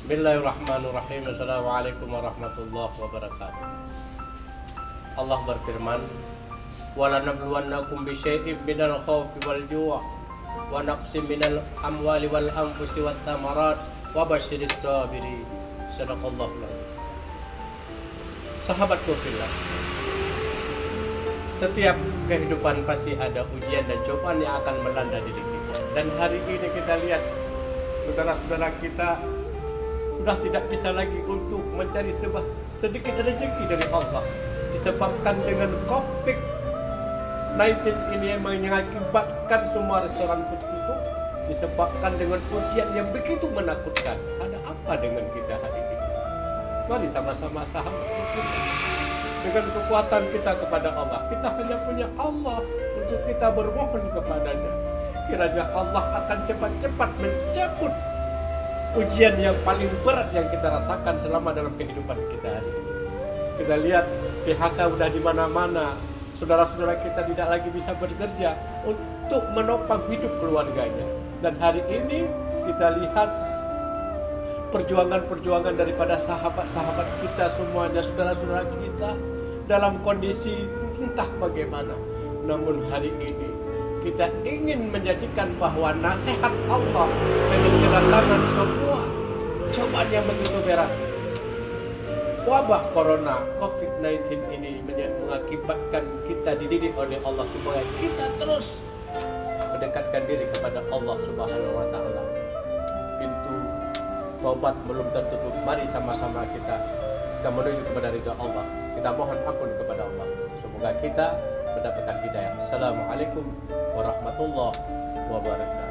Bismillahirrahmanirrahim. Assalamualaikum warahmatullahi wabarakatuh. Allah berfirman, "Walanabluwannakum bisyai'in minal khawfi wal ju' wa naqsin minal amwali wal anfusi wath thamarat wa basyiris sabirin." Sadaqallahul azim. Sahabatku fillah, setiap kehidupan pasti ada ujian dan cobaan yang akan melanda diri kita. Dan hari ini kita lihat saudara-saudara kita sudah tidak bisa lagi untuk mencari sedikit rezeki dari Allah, disebabkan dengan COVID-19 ini yang mengakibatkan semua restoran tutup, disebabkan dengan ujian yang begitu menakutkan. Ada apa dengan kita hari ini? Mari sama-sama sahabat kita, dengan kekuatan kita kepada Allah, kita hanya punya Allah untuk kita bermohon kepadanya. Kiranya Allah akan cepat-cepat mencabut ujian yang paling berat yang kita rasakan selama dalam kehidupan kita hari ini. Kita lihat PHK udah di mana-mana. Saudara-saudara kita tidak lagi bisa bekerja untuk menopang hidup keluarganya. Dan hari ini kita lihat perjuangan-perjuangan daripada sahabat-sahabat kita semuanya, saudara-saudara kita dalam kondisi entah bagaimana. Namun hari ini kita ingin menjadikan bahwa nasihat Allah dengan kedatangan semua cobaan yang begitu berat. Wabah corona COVID-19 ini mengakibatkan kita dididik oleh Allah supaya kita terus mendekatkan diri kepada Allah Subhanahu wa taala. Pintu taubat belum tertutup. Mari sama-sama kita menuju kepada ridha Allah. Kita mohon ampun kepada Allah. Semoga kita mendapatkan hidayah. Assalamualaikum warahmatullahi wabarakatuh.